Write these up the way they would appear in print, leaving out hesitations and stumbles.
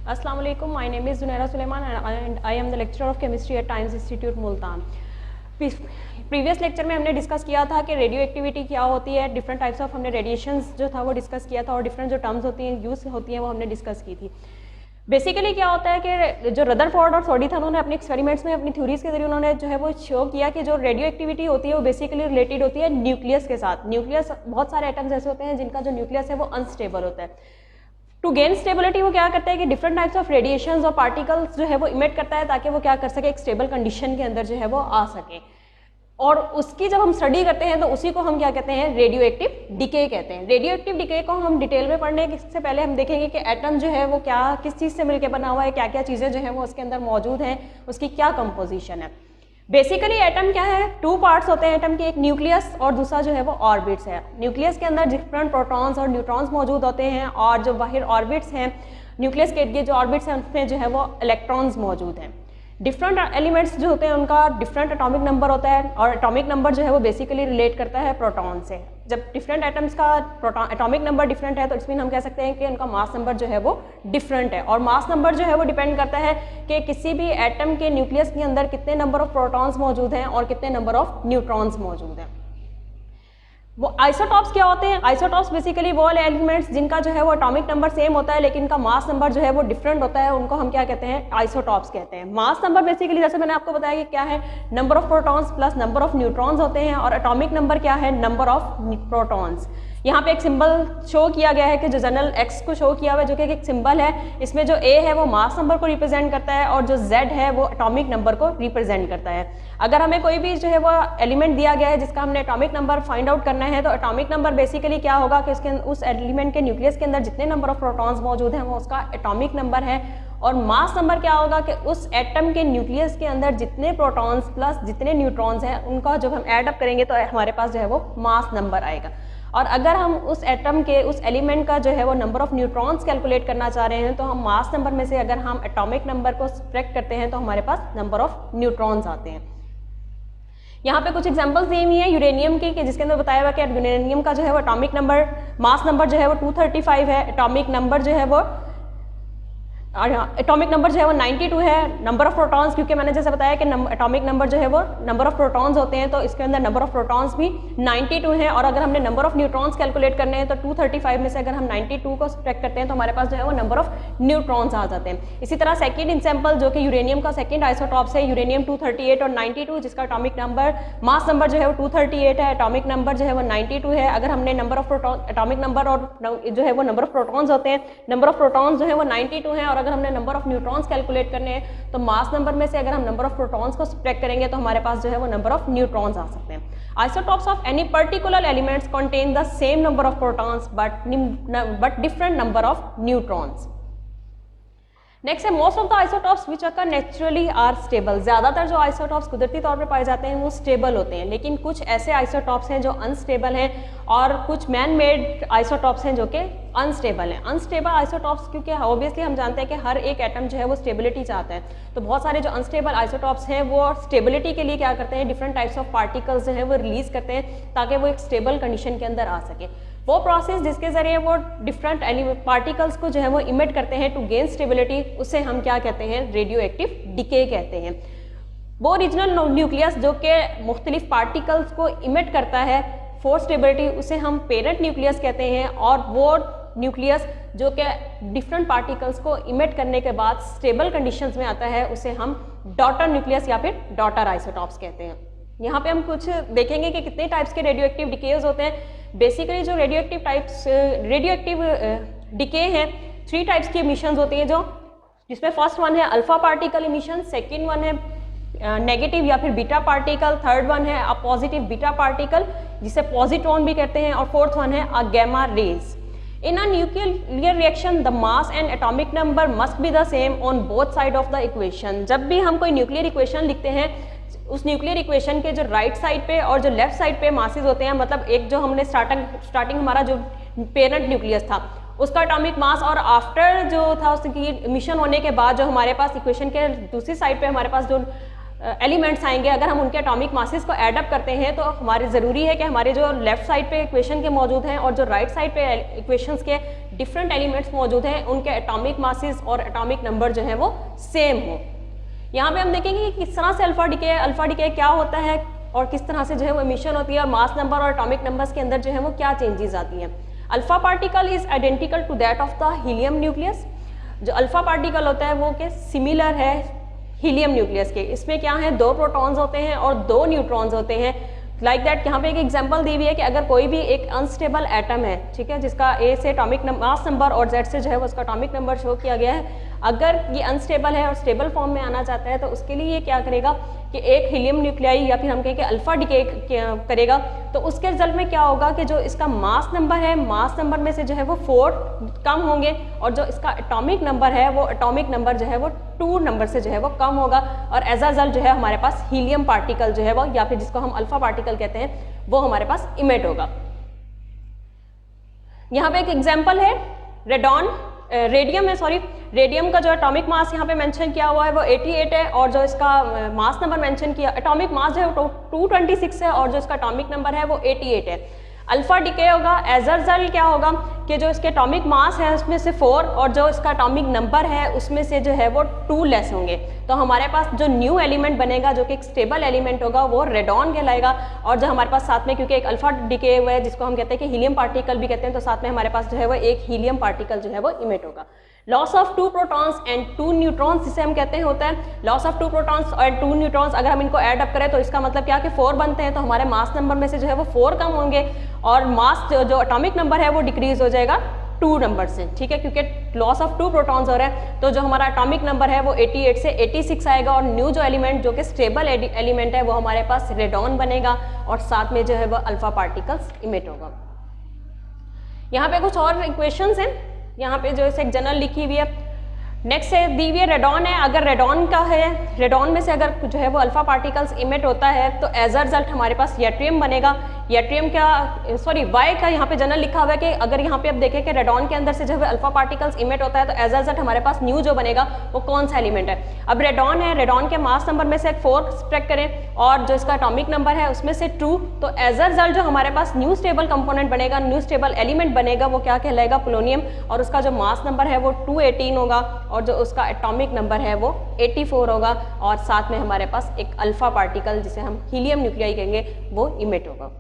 Assalamu alaikum. My name is Zunaira Suleiman and I am the lecturer of chemistry at Times Institute Multan. Previous lecture में हमने discuss किया था कि radio activity क्या होती है, डिफरेंट टाइप्स ऑफ हमने रेडिएशंस जो था वो डिस्कस किया था और डिफरेंट जो टर्म्स होती हैं यूज़ होती हैं वो हमने डिस्कस की थी। बेसिकली क्या होता है कि जो रदरफोर्ड और सोडी था उन्होंने अपने एक्सपेरिमेंट्स में अपनी थ्योरीज के जरिए उन्होंने जो है वो शो किया कि जो रेडियो एक्टिविटी होती है वो बेसिकली रिलेटेड होती है न्यूक्लियस के साथ। न्यूक्लियस, बहुत सारे एटम्स ऐसे होते हैं जिनका जो न्यूक्लियस है वो अनस्टेबल होता है। टू गेन स्टेबिलिटी वो क्या करता है कि डिफरेंट टाइप्स ऑफ रेडिएशंस और पार्टिकल्स जो है वो इमिट करता है ताकि वो क्या कर सके, एक स्टेबल कंडीशन के अंदर जो है वो आ सके। और उसकी जब हम स्टडी करते हैं तो उसी को हम क्या कहते हैं, रेडियो एक्टिव डिके कहते हैं। रेडियो एक्टिव डिके को हम डिटेल में पढ़ने से पहले हम देखेंगे कि एटम जो है वो क्या किस चीज़ से मिलकर बना हुआ है, क्या क्या चीज़ें जो है वो उसके अंदर मौजूद हैं, उसकी क्या कंपोजिशन है। बेसिकली एटम क्या है, टू पार्ट्स होते हैं एटम के, एक न्यूक्लियस और दूसरा जो है वो ऑर्बिट्स है। न्यूक्लियस के अंदर डिफरेंट प्रोटॉन्स और न्यूट्रॉन्स मौजूद होते हैं और जो बाहर ऑर्बिट्स हैं, न्यूक्लियस के इर्द-गिर्द जो ऑर्बिट्स हैं उसमें जो है वो इलेक्ट्रॉन्स मौजूद हैं। डिफरेंट एलिमेंट्स जो होते हैं उनका डिफरेंट एटॉमिक नंबर होता है और एटॉमिक नंबर जो है वो बेसिकली रिलेट करता है प्रोटॉन से। जब डिफरेंट एटम्स का एटॉमिक नंबर डिफरेंट है तो इसमें हम कह सकते हैं कि उनका मास नंबर जो है वो डिफरेंट है। और मास नंबर जो है वो डिपेंड करता है कि किसी भी एटम के न्यूक्लियस के अंदर कितने नंबर ऑफ प्रोटॉन्स मौजूद हैं और कितने नंबर ऑफ न्यूट्रॉन्स मौजूद हैं। वो आइसोटॉप्स क्या होते हैं? आइसोटॉप्स बेसिकली वो एलिमेंट्स जिनका जो है वो एटॉमिक नंबर सेम होता है लेकिन इनका मास नंबर जो है वो डिफरेंट होता है, उनको हम क्या कहते हैं, आइसोटॉप्स कहते हैं। मास नंबर बेसिकली जैसे मैंने आपको बताया कि क्या है, number of protons plus number of neutrons होते हैं और एटॉमिक नंबर क्या है, नंबर ऑफ प्रोटॉन्स। यहाँ पे एक सिंबल शो किया गया है कि जो जनरल एक्स को शो किया हुआ है जो कि एक सिंबल है, इसमें जो ए है वो मास नंबर को रिप्रेजेंट करता है और जो जेड है वो एटॉमिक नंबर को रिप्रेजेंट करता है। अगर हमें कोई भी जो है वो एलिमेंट दिया गया है जिसका हमने एटॉमिक नंबर फाइंड आउट करना है तो एटॉमिक नंबर बेसिकली क्या होगा कि उसके उस एलिमेंट के न्यूक्लियस के अंदर जितने नंबर ऑफ प्रोटॉन्स मौजूद हैं वो उसका एटॉमिक नंबर है। और मास नंबर क्या होगा कि उस एटम के न्यूक्लियस के अंदर जितने प्रोटॉन्स प्लस जितने न्यूट्रॉन्स हैं उनका जब हम ऐड अप करेंगे तो हमारे पास जो है वो मास नंबर आएगा। और अगर हम उस एटम के उस एलिमेंट का जो है वो नंबर ऑफ न्यूट्रॉन्स कैलकुलेट करना चाह रहे हैं तो हम मास नंबर में से अगर हम एटॉमिक नंबर को सब्ट्रैक्ट करते हैं तो हमारे पास नंबर ऑफ न्यूट्रॉन्स आते हैं। यहाँ पे कुछ एग्जांपल्स दी हुई है यूरेनियम की, जिसके अंदर बताया हुआ कि यूरेनियम का जो है वो एटॉमिक नंबर, मास नंबर जो है वो 235 है, एटॉमिक नंबर जो है वो एटॉमिक नंबर जो है वो 92 है। नंबर ऑफ प्रोटॉन्स, क्योंकि मैंने जैसे बताया कि एटॉमिक नंबर जो है वो नंबर ऑफ प्रोटॉन्स होते हैं तो इसके अंदर नंबर ऑफ प्रोटॉन्स भी 92 है। और अगर हमने नंबर ऑफ न्यूट्रॉन्स कैलकुलेट करने हैं तो 235 में से अगर हम 92 को सब्ट्रैक्ट करते हैं तो हमारे पास जो है वो नंबर ऑफ न्यूट्रॉन्स आ जाते हैं। इसी तरह सेकेंड एग्जाम्पल जो कि यूरेनियम का सेकेंड आइसोटॉप्स है, यूरेनियम 238 और 92, जिसका एटॉमिक नंबर, मास नंबर जो है वो 238 है, एटॉमिक नंबर जो है वो 92 है। अगर हमने नंबर ऑफ एटॉमिक नंबर और जो है वो नंबर ऑफ प्रोटॉन्स होते हैं, नंबर ऑफ प्रोटॉन्स जो है वो 92 है और अगर हमने नंबर ऑफ न्यूट्रॉन्स कैलकुलेट करने हैं तो मास नंबर में से अगर हम नंबर ऑफ प्रोटॉन्स को सब्ट्रैक्ट करेंगे तो हमारे पास जो है वो नंबर ऑफ न्यूट्रॉन्स आ सकते हैं। Isotopes of any particular elements contain the same number of protons but different number of neutrons. Next है most of the isotopes which occur naturally are stable. ज़्यादातर जो आइसोटॉप्स कुदरती तौर पे पाए जाते हैं वो स्टेबल होते हैं, लेकिन कुछ ऐसे आइसोटॉप्स हैं जो अनस्टेबल हैं और कुछ मैन मेड आइसोटॉप्स हैं जो कि अनस्टेबल हैं। अनस्टेबल आइसोटॉप्स, क्योंकि ऑब्वियसली हम जानते हैं कि हर एक एटम जो है वो स्टेबिलिटी चाहता है, तो बहुत सारे जो अनस्टेबल आइसोटॉप्स हैं वो स्टेबिलिटी के लिए क्या करते हैं, डिफरेंट टाइप्स ऑफ पार्टिकल्स जो है वो रिलीज करते हैं ताकि वो एक स्टेबल कंडीशन के अंदर आ सके। वो प्रोसेस जिसके जरिए वो डिफरेंट पार्टिकल्स को जो है वो इमिट करते हैं टू गेन स्टेबिलिटी, उसे हम क्या कहते हैं, रेडियो एक्टिव डिके कहते हैं। वो ओरिजिनल न्यूक्लियस जो कि मुख्तलिफ पार्टिकल्स को इमिट करता है फॉर स्टेबिलिटी, उसे हम पेरेंट न्यूक्लियस कहते हैं। और वो न्यूक्लियस जो कि डिफरेंट पार्टिकल्स को इमिट करने के बाद स्टेबल कंडीशंस में आता है उसे हम डॉटर न्यूक्लियस या फिर डॉटर आइसोटॉप्स कहते हैं। यहाँ पे हम कुछ देखेंगे कि कितने टाइप्स के रेडियो एक्टिव डिकेज होते हैं। बेसिकली जो रेडियो एक्टिव डिके हैं, 3 टाइप्स की इमिशंस होती हैं, जो जिसमें फर्स्ट वन है alpha particle emission, second one है नेगेटिव या फिर बीटा पार्टिकल, थर्ड वन है अ पॉजिटिव बीटा पार्टिकल जिसे पॉजिट्रॉन भी कहते हैं, और फोर्थ वन है a gamma rays. In a nuclear reaction, the mass and atomic number must be the same on both side of the equation. जब भी हम कोई न्यूक्लियर इक्वेशन लिखते हैं, उस न्यूक्लियर इक्वेशन के जो राइट साइड पे और जो लेफ्ट साइड पे मासेस होते हैं, मतलब एक जो हमने स्टार्टिंग हमारा जो पेरेंट न्यूक्लियस था उसका एटॉमिक मास और आफ्टर जो था उसकी इमिशन होने के बाद जो हमारे पास इक्वेशन के दूसरी साइड पे हमारे पास जो एलिमेंट्स आएंगे, अगर हम उनके एटॉमिक मासेस को ऐड अप करते हैं तो हमारे ज़रूरी है कि हमारे जो लेफ्ट साइड पे इक्वेशन के मौजूद हैं और जो राइट साइड पे इक्वेशंस के डिफरेंट एलिमेंट्स मौजूद हैं उनके एटॉमिक मासेस और एटॉमिक नंबर जो है वो सेम हो। यहाँ पे हम देखेंगे कि किस तरह से अल्फा डिके क्या होता है और किस तरह से जो है वो इमिशन होती है और मास नंबर और एटॉमिक नंबर्स के अंदर जो है वो क्या चेंजेस आती हैं। Alpha particle is identical to that of the helium nucleus. जो अल्फा पार्टिकल होता है वो के सिमिलर है हीलियम न्यूक्लियस के। इसमें क्या है, 2 प्रोटॉन्स होते हैं और 2 न्यूट्रॉन्स होते हैं। लाइक दैट यहाँ पे एक एग्जांपल दी हुई है कि अगर कोई भी एक अनस्टेबल एटम है, ठीक है, जिसका ए से एटॉमिक मास नंबर और जेड से जो है वो उसका एटॉमिक नंबर शो किया गया है, अगर ये अनस्टेबल है और स्टेबल फॉर्म में आना चाहता है तो उसके लिए ये क्या करेगा कि एक हीलियम न्यूक्लियाई या फिर हम कहें कि अल्फा डिके करेगा। तो उसके रिजल्ट में क्या होगा कि जो इसका मास नंबर है, मास नंबर में से जो है वो 4 कम होंगे और जो इसका एटॉमिक नंबर है वो एटॉमिक नंबर जो है वो 2 नंबर से जो है वो कम होगा और एज अ रिजल्ट जो है हमारे पास हीलियम पार्टिकल जो है वो या फिर जिसको हम अल्फा पार्टिकल कहते हैं वो हमारे पास इमिट होगा। यहाँ पे एक एग्जाम्पल है रेडियम का जो एटॉमिक मास यहाँ पे मेंशन किया हुआ है वो 88 है और जो इसका मास नंबर मेंशन किया, एटॉमिक मास जो है वो 226 है और जो इसका एटॉमिक नंबर है वो 88 है। अल्फा डिके होगा, एज अ रिजल्ट क्या होगा कि जो इसके एटॉमिक मास है उसमें से 4 और जो इसका एटॉमिक नंबर है उसमें से जो है वो 2 लेस होंगे। तो हमारे पास जो न्यू एलिमेंट बनेगा जो कि एक स्टेबल एलिमेंट होगा वो रेडॉन कहलाएगा। और जो हमारे पास साथ में, क्योंकि एक अल्फा डिके हुआ है जिसको हम कहते हैं कि हीलियम पार्टिकल भी कहते हैं, तो साथ में हमारे पास जो है वो एक हीलियम पार्टिकल जो है वो इमिट होगा। Loss of 2 protons and 2 neutrons जिसे हम कहते हैं होता है। लॉस ऑफ 2 प्रोटॉन्स और 2 न्यूट्रॉन्स अगर हम इनको ऐड अप करें तो इसका मतलब क्या कि 4 बनते हैं, तो हमारे मास नंबर में से जो है वो 4 कम होंगे और मास जो एटॉमिक नंबर है वो डिक्रीज हो जाएगा 2 नंबर से, ठीक है, क्योंकि लॉस ऑफ 2 प्रोटॉन्स हो रहा है। तो जो हमारा एटॉमिक नंबर है वो 88 से 86 आएगा और न्यू जो एलिमेंट जो कि स्टेबल एलिमेंट है वो हमारे पास रेडॉन बनेगा और साथ में जो है वो अल्फा पार्टिकल्स इमिट होगा। यहाँ पे कुछ और इक्वेशंस हैं, यहाँ पे जो है एक जनरल लिखी हुई है। नेक्स्ट है दी हुई है रेडॉन है, अगर रेडॉन का है, रेडॉन में से अगर जो है वो अल्फा पार्टिकल्स इमिट होता है तो एज अ रिजल्ट हमारे पास यट्रियम बनेगा। यट्रियम का वाई का यहाँ पे जनरल लिखा हुआ है कि अगर यहाँ पे आप देखें कि रेडॉन के अंदर से जो है अल्फा पार्टिकल्स इमिट होता है तो एज अ रिजल्ट हमारे पास न्यू जो बनेगा वो कौन सा एलिमेंट है। अब रेडॉन है, रेडॉन के मास नंबर में से 4 सब्ट्रैक्ट करें और जो इसका एटॉमिक नंबर है उसमें से 2, तो एज अ रिजल्ट जो हमारे पास न्यू स्टेबल कंपोनेंट बनेगा, न्यू स्टेबल एलिमेंट बनेगा वो क्या कहलाएगा, पोलोनियम, और उसका जो मास नंबर है वो 218 होगा और जो उसका एटॉमिक नंबर है वो 84 होगा और साथ में हमारे पास एक अल्फा पार्टिकल जिसे हम हीलियम न्यूक्लियाई कहेंगे वो इमिट होगा।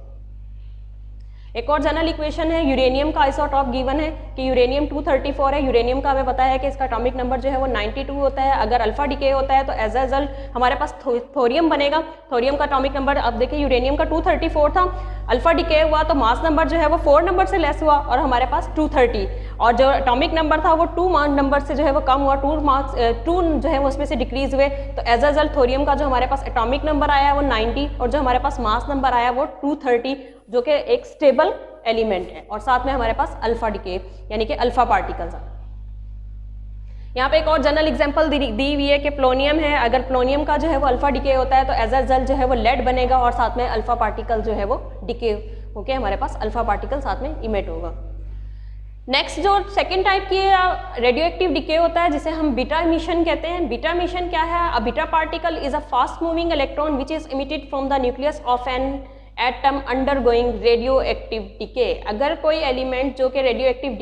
एक और जनरल इक्वेशन है, यूरेनियम का आइसोटॉप गिवन है कि यूरेनियम 234 है। यूरेनियम का हमें पता है कि इसका एटॉमिक नंबर जो है वो 92 होता है। अगर अल्फा डिके होता है तो एज अ रिजल्ट हमारे पास थोरियम बनेगा। थोरियम का एटॉमिक नंबर, अब देखिए यूरेनियम का 234 था, अल्फा डिके हुआ तो मास नंबर जो है वो 4 नंबर से लेस हुआ और हमारे पास 230 और जो एटॉमिक नंबर था वो 2 नंबर से जो है वो कम हुआ, 2 जो है वो उसमें से डिक्रीज हुए। तो एज अ रिजल्ट थोरियम का जो हमारे पास एटॉमिक नंबर आया है वो 90 और जो हमारे पास मास नंबर आया वो 230 जो कि एक स्टेबल एलिमेंट है और साथ में हमारे पास अल्फा डिके यानी कि अल्फा पार्टिकल्स। यहाँ पे एक और जनरल एग्जांपल दी हुई है कि प्लोनियम है, अगर प्लोनियम का जो है वो अल्फा डिके होता है तो एज अ रिजल्ट जो है वो लेड बनेगा और साथ में अल्फा पार्टिकल जो है वो डिके होके हमारे पास अल्फा पार्टिकल साथ में इमिट होगा। नेक्स्ट जो सेकेंड टाइप की रेडियो एक्टिव डिके होता है जिसे हम बीटा इमिशन कहते हैं। बीटा इमिशन क्या है, a beta particle is a fast moving electron which is emitted from the nucleus of an atom undergoing radio active decay. अगर कोई एलिमेंट जो कि रेडियो एक्टिव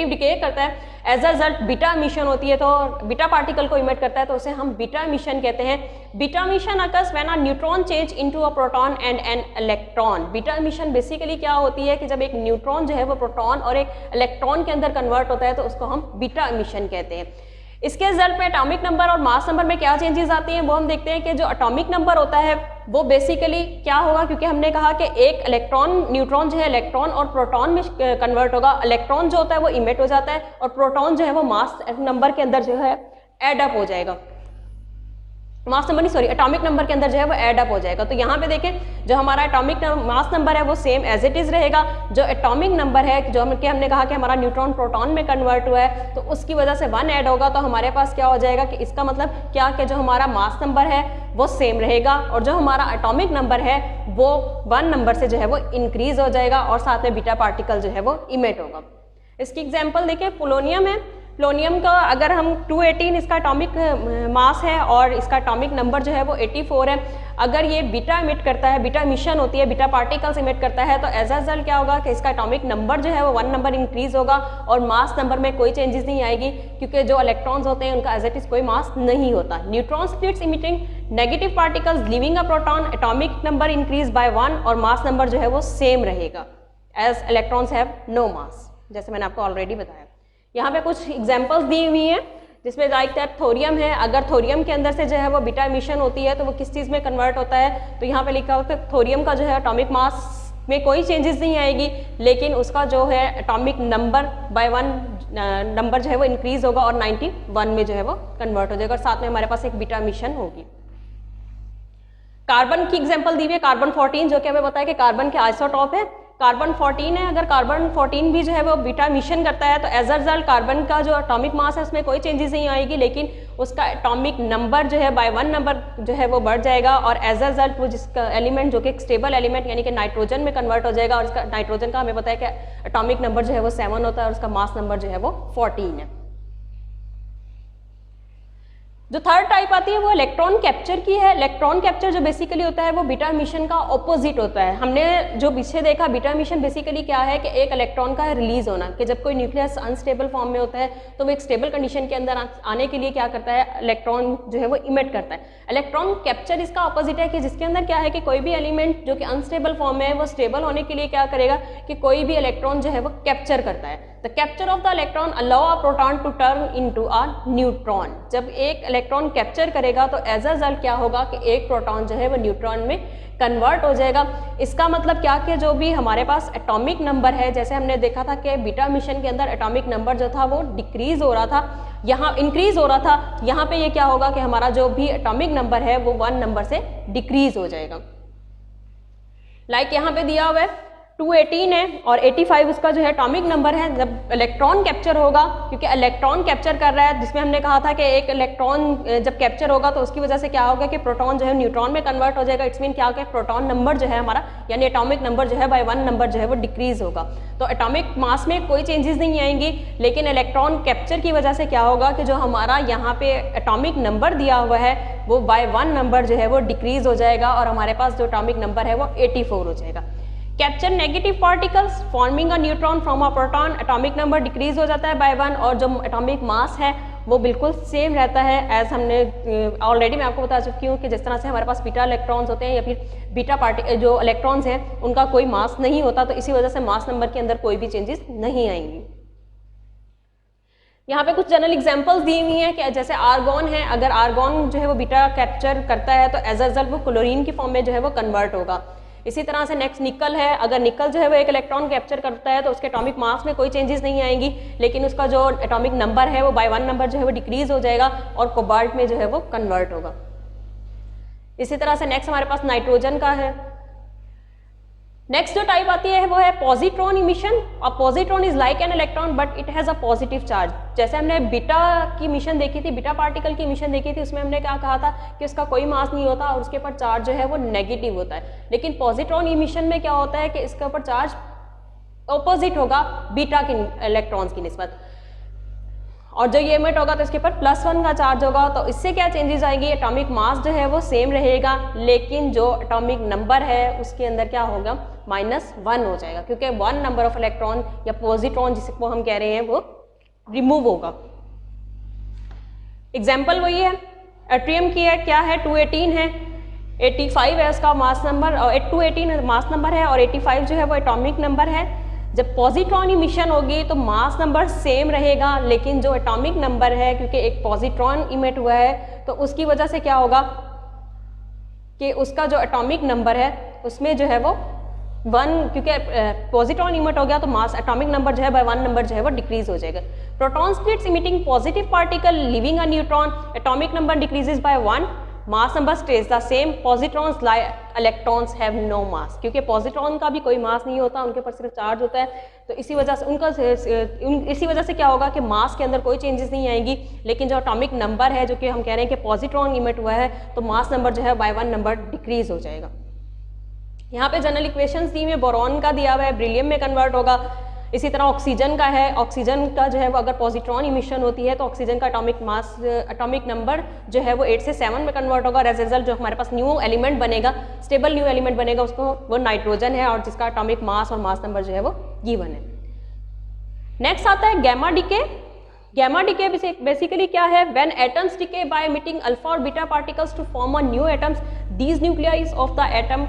डिके करता है as a result beta emission होती है तो बीटा पार्टिकल को इमिट करता है तो उसे हम बीटा इमिशन कहते हैं। Beta emission occurs when a neutron change into a proton and an electron. Beta emission basically क्या होती है कि जब एक न्यूट्रॉन जो है वो प्रोटॉन और एक इलेक्ट्रॉन के अंदर कन्वर्ट होता है तो उसको हम बीटा इमिशन कहते हैं। इसके रिजल्ट में एटॉमिक नंबर और मास नंबर में क्या चेंजेस आती हैं वो हम देखते हैं कि जो एटॉमिक नंबर होता है वो बेसिकली क्या होगा, क्योंकि हमने कहा कि एक इलेक्ट्रॉन न्यूट्रॉन जो है इलेक्ट्रॉन और प्रोटॉन में कन्वर्ट होगा। इलेक्ट्रॉन जो होता है वो इमिट हो जाता है और प्रोटॉन जो है वो मास नंबर के अंदर जो है एड अप हो जाएगा, एटॉमिक नंबर के अंदर जो है वो एड अप हो जाएगा। तो यहाँ पे देखें जो हमारा एटॉमिक मास नंबर है वो सेम एज इट इज रहेगा। जो एटॉमिक नंबर है जो हमने कहा कि हमारा न्यूट्रॉन प्रोटॉन में कन्वर्ट हुआ है तो उसकी वजह से 1 ऐड होगा तो हमारे पास क्या हो जाएगा कि इसका मतलब क्या कि जो हमारा मास नंबर है वो सेम रहेगा और जो हमारा एटॉमिक नंबर है वो 1 नंबर से जो है वो इंक्रीज हो जाएगा और साथ में बीटा पार्टिकल जो है वो इमिट होगा। इसकी एग्जाम्पल देखिए, पोलोनियम है। प्लोनियम का अगर हम 218 इसका एटॉमिक मास है और इसका एटॉमिक नंबर जो है वो 84 है, अगर ये बीटा इमिट करता है, बीटा मिशन होती है, बीटा पार्टिकल्स इमिट करता है, तो एज अ रिजल्ट क्या होगा कि इसका एटॉमिक नंबर जो है वो 1 नंबर इंक्रीज होगा और मास नंबर में कोई चेंजेस नहीं आएगी, क्योंकि जो इलेक्ट्रॉन्स होते हैं उनका एज इट इज कोई मास नहीं होता। Neutron splits emitting negative particles living a proton, atomic number increase by 1 और मास नंबर जो है वो सेम रहेगा एज इलेक्ट्रॉन्स हैव नो मास, जैसे मैंने आपको ऑलरेडी बताया। यहाँ पे कुछ एग्जांपल्स दी हुई हैं जिसमें लाइक दैट थोरियम है, अगर थोरियम के अंदर से जो है वो बीटा इमिशन होती है तो वो किस चीज़ में कन्वर्ट होता है, तो यहाँ पे लिखा होता है थोरियम का जो है एटॉमिक मास में कोई चेंजेस नहीं आएगी, लेकिन उसका जो है एटॉमिक नंबर बाय 1 नंबर जो है वो इंक्रीज होगा और 91 में जो है वो कन्वर्ट हो जाएगा और साथ में हमारे पास एक बीटा इमिशन होगी। कार्बन की एग्जांपल दी हुई है, कार्बन 14 जो कि हमें बताया कि कार्बन के आइसोटॉप है, कार्बन 14 है, अगर कार्बन 14 भी जो है वो बीटा मिशन करता है तो एज अ रिजल्ट कार्बन का जो एटॉमिक मास है उसमें कोई चेंजेस नहीं आएगी, लेकिन उसका एटॉमिक नंबर जो है बाय 1 नंबर जो है वो बढ़ जाएगा और एज अ रिजल्ट वो जिसका एलिमेंट जो कि एक स्टेबल एलिमेंट यानी कि नाइट्रोजन में कन्वर्ट हो जाएगा और उसका नाइट्रोजन का हमें पता है कि एटॉमिक नंबर जो है वो 7 होता है और उसका मास नंबर जो है वो 14 है। जो थर्ड टाइप आती है वो इलेक्ट्रॉन कैप्चर की है। इलेक्ट्रॉन कैप्चर जो बेसिकली होता है वो बीटा मिशन का ऑपोजिट होता है। हमने जो पीछे देखा बीटा मिशन बेसिकली क्या है कि एक इलेक्ट्रॉन का रिलीज होना, कि जब कोई न्यूक्लियस अनस्टेबल फॉर्म में होता है तो वो एक स्टेबल कंडीशन के अंदर आने के लिए क्या करता है, इलेक्ट्रॉन जो है वो इमिट करता है। इलेक्ट्रॉन कैप्चर इसका ऑपोजिट है कि जिसके अंदर क्या है कि कोई भी एलिमेंट जो कि अनस्टेबल फॉर्म में है वो स्टेबल होने के लिए क्या करेगा कि कोई भी इलेक्ट्रॉन जो है वो कैप्चर करता है। The capture of the electron allow a proton to turn into a neutron. जब एक इलेक्ट्रॉन कैप्चर करेगा तो एज अ रिजल्ट क्या होगा कि एक प्रोटॉन जो है वो न्यूट्रॉन में कन्वर्ट हो जाएगा। इसका मतलब क्या कि जो भी हमारे पास एटॉमिक नंबर है, जैसे हमने देखा था कि बीटा मिशन के अंदर एटॉमिक नंबर जो था वो डिक्रीज हो रहा था, यहाँ इंक्रीज हो रहा था, यहाँ पे ये क्या होगा कि हमारा जो भी एटॉमिक नंबर है वो 1 नंबर से डिक्रीज हो जाएगा। लाइक यहाँ पे दिया हुआ है 218 है और 85 उसका जो है एटॉमिक नंबर है। जब इलेक्ट्रॉन कैप्चर होगा, क्योंकि इलेक्ट्रॉन कैप्चर कर रहा है, जिसमें हमने कहा था कि एक इलेक्ट्रॉन जब कैप्चर होगा तो उसकी वजह से क्या होगा कि प्रोटॉन जो है न्यूट्रॉन में कन्वर्ट हो जाएगा। इट्स मीन क्या होगा, प्रोटॉन नंबर जो है हमारा यानी एटॉमिक नंबर जो है बाय 1 नंबर जो है वो डिक्रीज होगा। तो एटॉमिक मास में कोई चेंजेस नहीं आएंगी, लेकिन इलेक्ट्रॉन कैप्चर की वजह से क्या होगा कि जो हमारा यहाँ पे एटॉमिक नंबर दिया हुआ है वो बाय 1 नंबर जो है वो डिक्रीज हो जाएगा और हमारे पास जो एटॉमिक नंबर है वो 84 हो जाएगा। Capture negative particles forming a neutron from a proton, atomic number decrease हो जाता है बाय 1 और जो एटॉमिक मास है वो बिल्कुल सेम रहता है एज हमने ऑलरेडी मैं आपको बता चुकी हूँ कि जिस तरह से हमारे पास बीटा इलेक्ट्रॉन्स होते हैं या फिर बीटा पार्टी जो इलेक्ट्रॉन्स हैं उनका कोई मास नहीं होता, तो इसी वजह से मास नंबर के अंदर कोई भी चेंजेस नहीं आएंगी। यहाँ पे कुछ जनरल एग्जांपल्स दी हुई हैं कि जैसे आर्गॉन है, अगर आर्गॉन जो है वो बीटा कैप्चर करता है तो एज अ रिजल्ट वो क्लोरीन की फॉर्म में जो है वो कन्वर्ट होगा। इसी तरह से नेक्स्ट निकल है, अगर निकल जो है वो एक इलेक्ट्रॉन कैप्चर करता है तो उसके एटॉमिक मास में कोई चेंजेस नहीं आएंगी, लेकिन उसका जो एटॉमिक नंबर है वो बाय 1 नंबर जो है वो डिक्रीज हो जाएगा और कोबाल्ट में जो है वो कन्वर्ट होगा। इसी तरह से नेक्स्ट हमारे पास नाइट्रोजन का है। नेक्स्ट जो टाइप आती है वो है positron emission. A positron is like an electron but it has a positive charge. जैसे हमने बीटा की मिशन देखी थी, बीटा पार्टिकल की मिशन देखी थी, उसमें हमने क्या कहा था कि उसका कोई मास नहीं होता और उसके ऊपर चार्ज जो है वो नेगेटिव होता है। लेकिन पॉजिट्रॉन इमिशन में क्या होता है कि इसके ऊपर चार्ज ऑपोजिट होगा बीटा के इलेक्ट्रॉन्स की निस्बत, और जो ये इमिट होगा तो इसके ऊपर +1 का चार्ज होगा। तो इससे क्या चेंजेस आएगी, एटॉमिक मास जो है वो सेम रहेगा, लेकिन जो एटॉमिक नंबर है उसके अंदर क्या होगा, -1 हो जाएगा, क्योंकि 1 नंबर ऑफ इलेक्ट्रॉन या पॉजिट्रॉन जिसको हम कह रहे हैं वो रिमूव होगा। एग्जाम्पल वही है, एट्रियम की है, क्या है 218 है, 85 है उसका मास नंबर, और 218 मास नंबर है और 85 जो है वो एटॉमिक नंबर है। जब पॉजिट्रॉन इमिशन होगी तो मास नंबर सेम रहेगा, लेकिन जो एटॉमिक नंबर है क्योंकि एक पॉजिट्रॉन इमिट हुआ है तो उसकी वजह से क्या होगा कि उसका जो एटॉमिक नंबर है उसमें जो है वो 1, क्योंकि पॉजिट्रॉन इमिट हो गया तो मास एटॉमिक नंबर जो है बाय 1 नंबर जो है वो डिक्रीज हो जाएगा। Proton splits emitting positive particle living a neutron, atomic number decreases by 1, mass number stays the same, positrons electrons have no mass. क्योंकि पॉजिट्रॉन का भी कोई मास नहीं होता, उनके ऊपर सिर्फ चार्ज होता है, तो इसी वजह से क्या होगा कि मास के अंदर कोई चेंजेस नहीं आएंगी, लेकिन जो एटॉमिक नंबर है जो कि हम कह रहे हैं कि पॉजिट्रॉन इमिट हुआ है तो मास नंबर जो है बाय 1 नंबर डिक्रीज हो जाएगा। यहाँ पे जनरल इक्वेशंस दी हुई है, बोरॉन का दिया हुआ है, ब्रिलियम में कन्वर्ट होगा, इसी तरह ऑक्सीजन का है, ऑक्सीजन का जो है वो अगर पॉजिट्रॉन इमिशन होती है तो ऑक्सीजन का एटॉमिक नंबर जो है वो 8 से 7 में कन्वर्ट होगा। एज रिजल्ट जो हमारे पास न्यू एलिमेंट बनेगा, स्टेबल न्यू एलिमेंट बनेगा, उसको वो नाइट्रोजन है और जिसका एटॉमिक मास और मास नंबर जो है वो गिवन है। नेक्स्ट आता है gamma decay. Gamma decay basically क्या है, when atoms decay by emitting alpha और beta particles to form a new atoms, these nuclei of the atom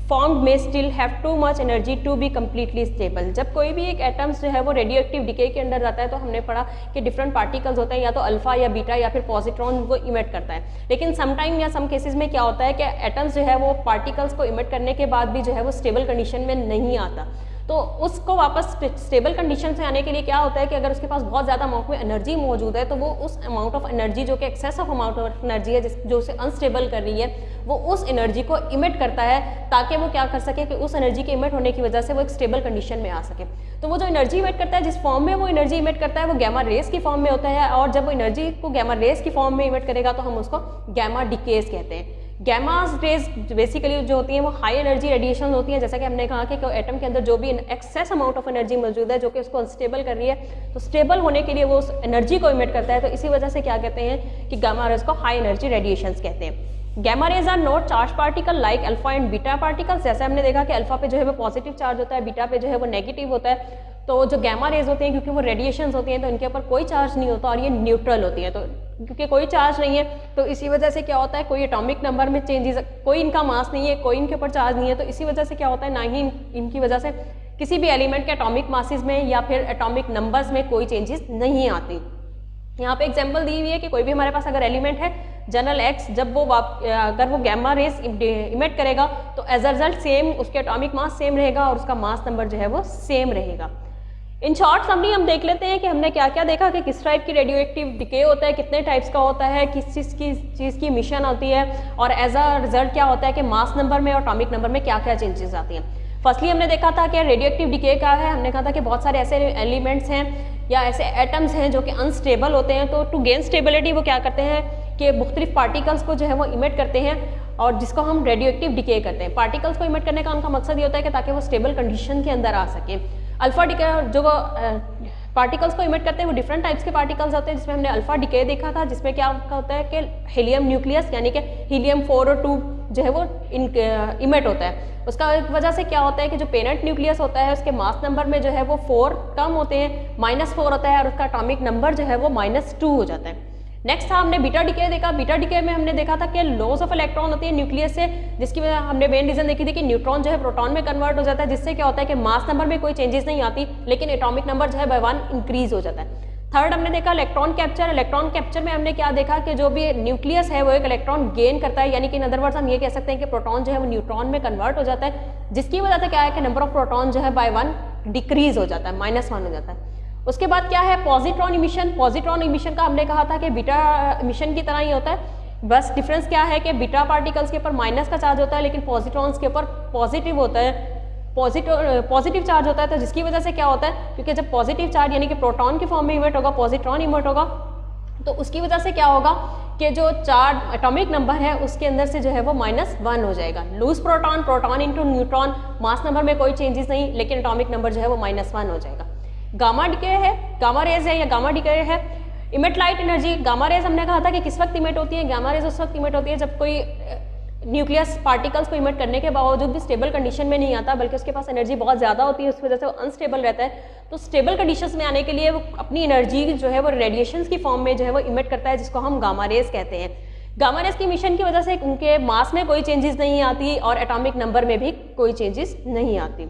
formed में still have too much energy to be completely stable. जब कोई भी एक atoms जो है वो रेडियो एक्टिव डीके के अंदर जाता है तो हमने पढ़ा कि डिफरेंट पार्टिकल्स होते हैं, या तो अल्फा या बीटा या फिर पॉजिट्रॉन वो इमिट करता है। लेकिन समटाइम या सम केसेस में क्या होता है कि एटम्स जो है वो पार्टिकल्स को इमिट करने के बाद भी जो है वो स्टेबल कंडीशन में नहीं आता। तो उसको वापस स्टेबल कंडीशन से आने के लिए क्या होता है कि अगर उसके पास बहुत ज़्यादा अमाउंट में एनर्जी मौजूद है तो वो उस अमाउंट ऑफ एनर्जी जो कि excess of amount of energy है जो उसे अनस्टेबल कर रही है, वो उस एनर्जी को इमिट करता है ताकि वो क्या कर सके कि उस एनर्जी के इमिट होने की वजह से वो एक स्टेबल कंडीशन में आ सके। तो वो जो एनर्जी इमिट करता है, जिस फॉर्म में वो एनर्जी इमिट करता है वो गैमा रेस की फॉर्म में होता है, और जब वो एनर्जी को गैमा रेस की फॉर्म में इमिट करेगा तो हम उसको गैमा डीकेज कहते हैं। गैमा रेज बेसिकली जो होती हैं वो हाई एनर्जी रेडिएशन होती हैं, जैसा कि हमने कहा कि एटम के अंदर जो भी एक्सेस अमाउंट ऑफ एनर्जी मौजूद है जो कि उसको अनस्टेबल कर रही है, तो स्टेबल होने के लिए वो उस एनर्जी को इमिट करता है। तो इसी वजह से क्या कहते हैं कि गैमा रेज को हाई एनर्जी रेडिएशंस कहते हैं। Gamma rays are not charge particle like alpha and beta particles. जैसे हमने देखा कि अल्फा पे जो है वो पॉजिटिव चार्ज होता है, बीटा पे जो है वो नेगेटिव होता है। तो जो गैमा रेज होती हैं क्योंकि वो रेडिएशंस होती हैं तो इनके ऊपर कोई चार्ज नहीं होता और ये न्यूट्रल होती है। तो क्योंकि कोई चार्ज नहीं है तो इसी वजह से क्या होता है, कोई एटॉमिक नंबर में चेंजेस, कोई इनका मास नहीं है, कोई इनके ऊपर चार्ज नहीं है, तो इसी वजह से क्या होता है, ना ही इनकी वजह से किसी भी एलिमेंट के एटॉमिक मासेस में या फिर एटॉमिक नंबर्स में कोई चेंजेस नहीं आती। यहाँ पे एग्जांपल दी हुई है कि कोई भी हमारे पास अगर एलिमेंट है जनरल एक्स, जब वो अगर वो गैमा रेस इमिट करेगा तो एज अ रिजल्ट सेम उसके एटॉमिक मास सेम रहेगा और उसका मास नंबर जो है वो सेम रहेगा। इन शॉर्ट समरी हम देख लेते हैं कि हमने क्या क्या देखा कि किस टाइप की रेडियो एक्टिव डिके होता है, कितने टाइप्स का होता है, किस चीज़ की मिशन होती है, और एज अ रिजल्ट क्या होता है कि मास नंबर में और एटॉमिक नंबर में क्या क्या चेंजेस आती हैं। फर्स्टली हमने देखा था कि रेडियो एक्टिव डिके क्या है। हमने कहा था कि बहुत सारे ऐसे एलिमेंट्स हैं या ऐसे एटम्स हैं जो कि अनस्टेबल होते हैं, तो टू गेन स्टेबिलिटी वो क्या करते हैं कि मुख्तलिफ पार्टिकल्स को जो है वो इमिट करते हैं और जिसको हम रेडियो एक्टिव डिके करते हैं। पार्टिकल्स को इमिट करने का उनका मकसद ये होता है कि ताकि वो स्टेबल कंडीशन के अंदर आ सके। अल्फा डिके जो पार्टिकल्स को इमिट करते हैं वो डिफरेंट टाइप्स के पार्टिकल्स होते हैं, जिसमें हमने अल्फा डिके देखा था, जिसमें क्या होता है कि हीलियम न्यूक्लियस यानी कि हीलियम 4 और 2 जो है वो इमिट होता है। उसका वजह से क्या होता है कि जो पेरेंट न्यूक्लियस होता है उसके मास नंबर में जो है वो 4 कम होते हैं, -4 होता है और उसका एटॉमिक नंबर जो है वो -2 हो जाता है। नेक्स्ट था हमने बीटा डिके देखा। बीटा डिके में हमने देखा था कि लॉस ऑफ इलेक्ट्रॉन होती है न्यूक्लियस से, जिसकी वजह हमने मेन रीजन देखी थी कि न्यूट्रॉन जो है प्रोटॉन में कन्वर्ट हो जाता है, जिससे क्या होता है कि मास नंबर में कोई चेंजेस नहीं आती लेकिन एटॉमिक नंबर जो है बाय 1 इंक्रीज हो जाता है। थर्ड हमने देखा इलेक्ट्रॉन कैप्चर। इलेक्ट्रॉन कैप्चर में हमने क्या देखा कि जो भी न्यूक्लियस है वो एक इलेक्ट्रॉन गेन करता है, यानी कि इन अदर वर्ड्स हम ये कह सकते हैं कि प्रोटॉन जो है वो न्यूट्रॉन में कन्वर्ट हो जाता है, जिसकी वजह से क्या है कि नंबर ऑफ प्रोटॉन जो है बाय 1 डिक्रीज हो जाता है, -1 हो जाता है। उसके बाद क्या है पॉजिट्रॉन इमिशन। पॉजिट्रॉन इमिशन का हमने कहा था कि बीटा इमिशन की तरह ही होता है, बस डिफरेंस क्या है कि बीटा पार्टिकल्स के ऊपर माइनस का चार्ज होता है लेकिन पॉजिट्रॉन्स के ऊपर पॉजिटिव होता है, पॉजिटिव चार्ज होता है। तो जिसकी वजह से क्या होता है, क्योंकि जब पॉजिटिव चार्ज यानी कि प्रोटॉन की फॉर्म में इमिट होगा, पॉजिट्रॉन इमिट होगा, तो उसकी वजह से क्या होगा कि जो चार्ज एटॉमिक नंबर है उसके अंदर से जो है वो -1 हो जाएगा। Loose proton, proton into neutron, mass number में कोई चेंजेस नहीं लेकिन एटॉमिक नंबर जो है वो -1 हो जाएगा। गामा डिके है, गामा रेज है या गामा डिके है। Emit light energy. Gamma rays हमने कहा था कि किस वक्त इमिट होती है, गामा रेज उस वक्त इमिट होती है जब कोई न्यूक्लियस पार्टिकल्स को इमिट करने के बावजूद भी स्टेबल कंडीशन में नहीं आता, बल्कि उसके पास एनर्जी बहुत ज़्यादा होती है, उस वजह से वो अनस्टेबल रहता है। तो स्टेबल कंडीशंस में आने के लिए वो अपनी एनर्जी जो है वो रेडिएशंस की फॉर्म में जो है वो इमिट करता है, जिसको हम गामा रेज कहते हैं। गामा रेज की मिशन की वजह से उनके मास में कोई चेंजेस नहीं आती और एटॉमिक नंबर में भी कोई चेंजेस नहीं आती।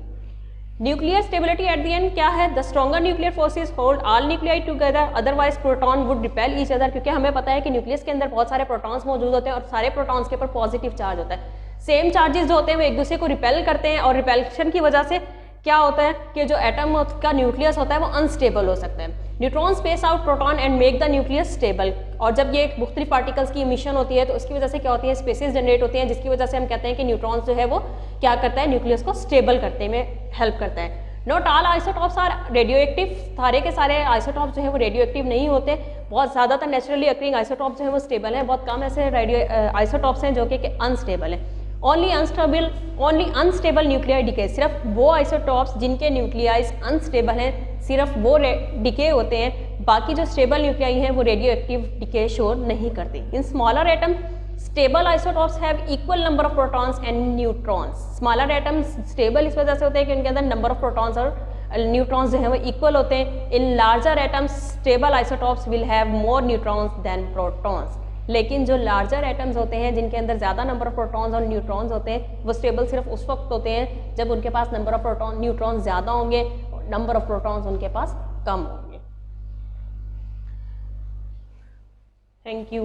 Nuclear stability at the end क्या है, the stronger nuclear forces hold all nuclei together, otherwise proton would repel each other. क्योंकि हमें पता है कि न्यूक्लियस के अंदर बहुत सारे प्रोटॉन्स मौजूद होते हैं और सारे प्रोटॉन्स के ऊपर पॉजिटिव चार्ज होता है। सेम चार्जेस जो होते हैं वो एक दूसरे को रिपेल करते हैं और रिपेल्शन की वजह से क्या होता है कि जो एटम का न्यूक्लियस होता है वो अनस्टेबल हो सकता है। Neutron space out proton and make the nucleus stable. और जब ये मुख्तलिफ पार्टिकल्स की इमिशन होती है तो उसकी वजह से क्या होती है, स्पेसेस जनरेट होती हैं, जिसकी वजह से हम कहते हैं कि न्यूट्रॉन्स जो है वो क्या करता है, न्यूक्लियस को स्टेबल करने में हेल्प करता है। Not all isotopes are radioactive. सारे के सारे आइसोटॉप्स जो है वो रेडियो एक्टिव नहीं होते। बहुत ज़्यादातर नेचुरली अक्रिंग आइसोटॉप्स जो है वो स्टेबल हैं, बहुत कम ऐसे रेडियो आइसोटॉप्स हैं जो कि अनस्टेबल हैं। ओनली अनस्टेबल न्यूक्लियर डिके, सिर्फ वो आइसोटॉप्स जिनके न्यूक्लियाइज अनस्टेबल हैं सिर्फ वो डिके होते हैं, बाकी जो स्टेबल न्यूक्लियाई हैं वो रेडियो एक्टिव डिके शो नहीं करती। In smaller atom stable isotopes have equal number of protons and neutrons. Smaller atom stable इस वजह से होते हैं कि उनके अंदर नंबर ऑफ प्रोटॉन्स और न्यूट्रॉन्स जो हैं वो इक्वल होते हैं। In larger atoms stable isotopes will have more neutrons than protons. लेकिन जो लार्जर एटम्स होते हैं जिनके अंदर ज़्यादा नंबर ऑफ प्रोटॉन्स और न्यूट्रॉन्स होते हैं वो स्टेबल सिर्फ उस वक्त होते हैं जब उनके पास नंबर ऑफ न्यूट्रॉन्स ज़्यादा होंगे और नंबर ऑफ प्रोटॉन्स उनके पास कम होंगे। Thank you.